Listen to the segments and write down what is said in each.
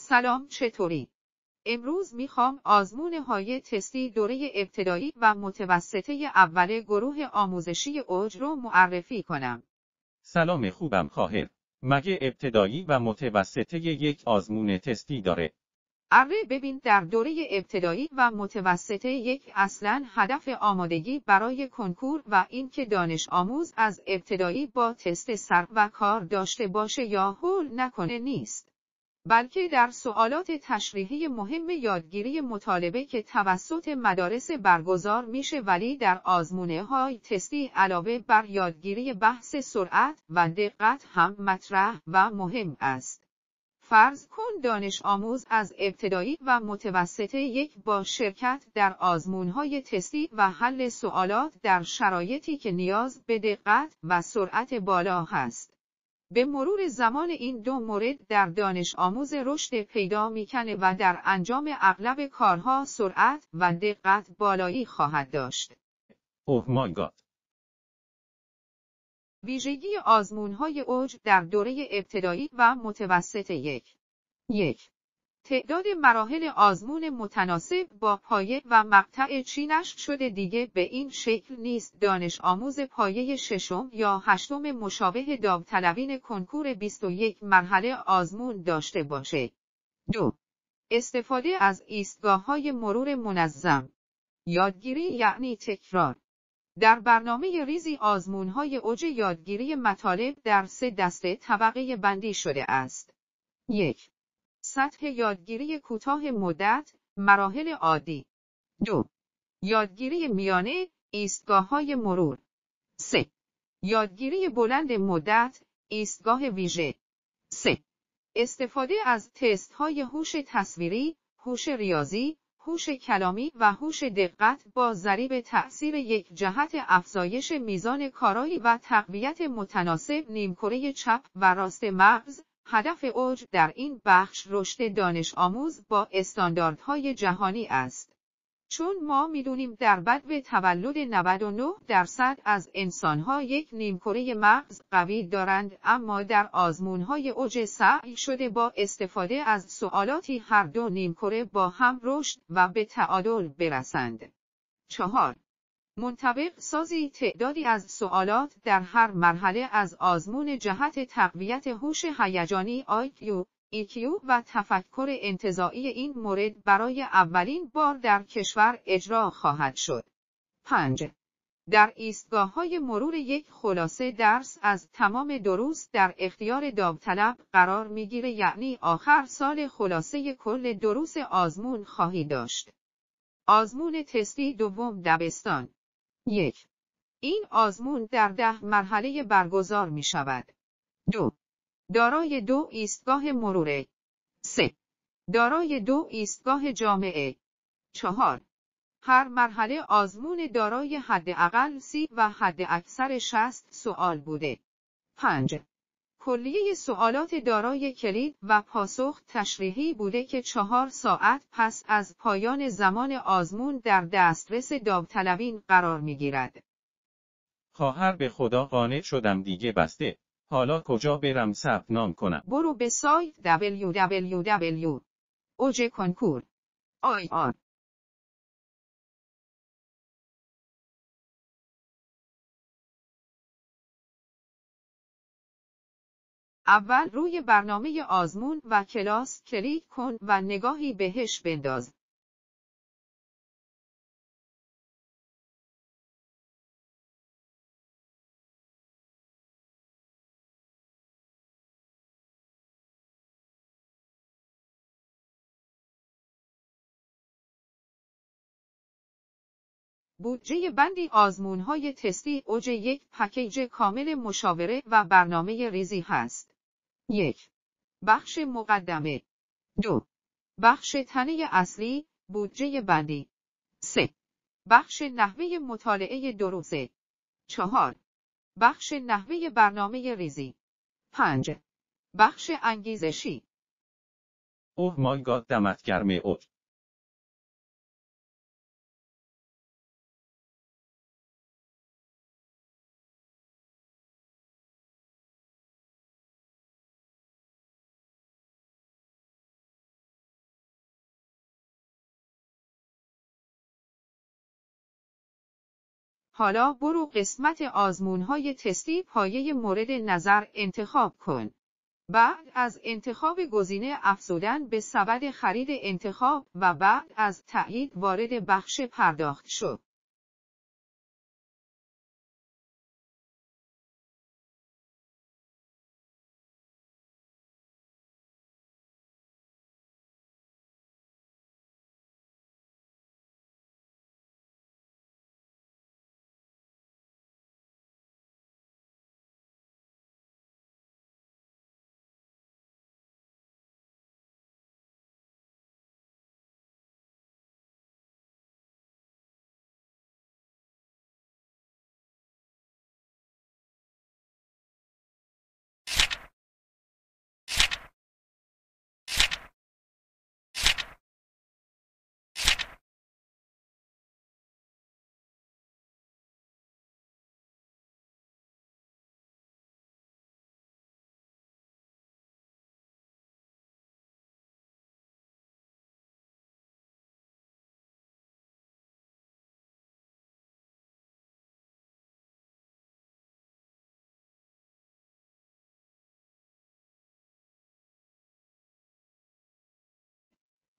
سلام، چطوری؟ امروز میخوام آزمون‌های تستی دوره ابتدایی و متوسطه اول گروه آموزشی اوج رو معرفی کنم. سلام، خوبم خواهر. مگه ابتدایی و متوسطه یک آزمون تستی داره؟ اره، ببین، در دوره ابتدایی و متوسطه یک اصلاً هدف آمادگی برای کنکور و اینکه دانش آموز از ابتدایی با تست سر و کار داشته باشه یا هول نکنه نیست. بلکه در سوالات تشریحی مهم یادگیری مطالبه که توسط مدارس برگزار میشه، ولی در آزمونه‌های تستی علاوه بر یادگیری بحث سرعت و دقت هم مطرح و مهم است. فرض کن دانش آموز از ابتدایی و متوسطه یک با شرکت در آزمون‌های تستی و حل سوالات در شرایطی که نیاز به دقت و سرعت بالا هست. به مرور زمان این دو مورد در دانش آموز رشد پیدا میکنه و در انجام اغلب کارها سرعت و دقت بالایی خواهد داشت. اوه مای گاد. ویژگی آزمون‌های اوج در دوره ابتدایی و متوسط یک. تعداد مراحل آزمون متناسب با پایه و مقطع چینش شده دیگه به این شکل نیست دانش آموز پایه ششم یا هشتم مشابه داوطلبین کنکور 21 مرحله آزمون داشته باشه. 2. استفاده از ایستگاه‌های مرور منظم. یادگیری یعنی تکرار. در برنامه ریزی آزمون‌های اوج یادگیری مطالب در 3 دسته طبقه بندی شده است. 1. سطح یادگیری کوتاه مدت، مراحل عادی. 2. یادگیری میانه، ایستگاه‌های مرور. 3. یادگیری بلند مدت، ایستگاه ویژه. 3. استفاده از تست‌های هوش تصویری، هوش ریاضی، هوش کلامی و هوش دقت با ضریب تأثیر یک جهت افزایش میزان کارایی و تقویت متناسب نیمکره چپ و راست مغز. هدف اوج در این بخش رشد دانش آموز با استانداردهای جهانی است. چون ما میدونیم در بدو تولد 99% از انسانها یک نیمکره مغز قوی دارند، اما در آزمونهای اوج سعی شده با استفاده از سوالاتی هر دو نیمکره با هم رشد و به تعادل برسند. 4. منطبق سازی تعدادی از سوالات در هر مرحله از آزمون جهت تقویت هوش هیجانی IQ، EQ و تفکر انتزاعی. این مورد برای اولین بار در کشور اجرا خواهد شد. 5. در ایستگاه‌های مرور یک خلاصه درس از تمام دروس در اختیار داوطلب قرار میگیره، یعنی آخر سال خلاصه کل دروس آزمون خواهی داشت. آزمون تستی دوم دبستان. 1. این آزمون در 10 مرحله برگزار می شود. 2. دارای 2 ایستگاه مروره. 3. دارای 2 ایستگاه جامعه. 4. هر مرحله آزمون دارای حداقل 30 و حداکثر 60 سوال بوده. 5. کلیه سوالات دارای کلید و پاسخ تشریحی بوده که 4 ساعت پس از پایان زمان آزمون در دسترس داوطلبین قرار میگیرد. خواهر به خدا قانع شدم دیگه بسته. حالا کجا برم ثبت نام کنم؟ برو به سایت www.oj-konkur.ir. اول روی برنامه آزمون و کلاس کلیک کن و نگاهی بهش بنداز. بودجه بندی آزمون‌های تستی اوج یک پکیج کامل مشاوره و برنامه ریزی هست. 1. بخش مقدمه. 2. بخش تنه اصلی، بودجه بندی. 3. بخش نحوه مطالعه دروسه. 4. بخش نحوه برنامه ریزی. 5. بخش انگیزشی. اوه مای گاد، دمت گرم اوج. حالا برو قسمت آزمون‌های تستی پایه مورد نظر انتخاب کن. بعد از انتخاب گزینه افزودن به سبد خرید انتخاب و بعد از تایید وارد بخش پرداخت شو.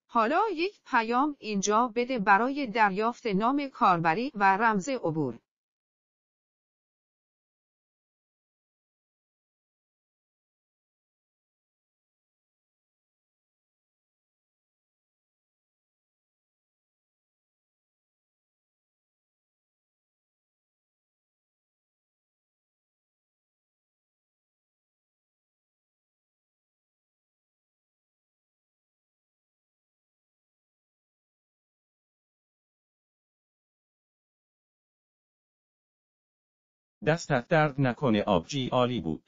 حالا یک پیام اینجا بده برای دریافت نام کاربری و رمز عبور. دستت درد نکنه آبجی عالی بود.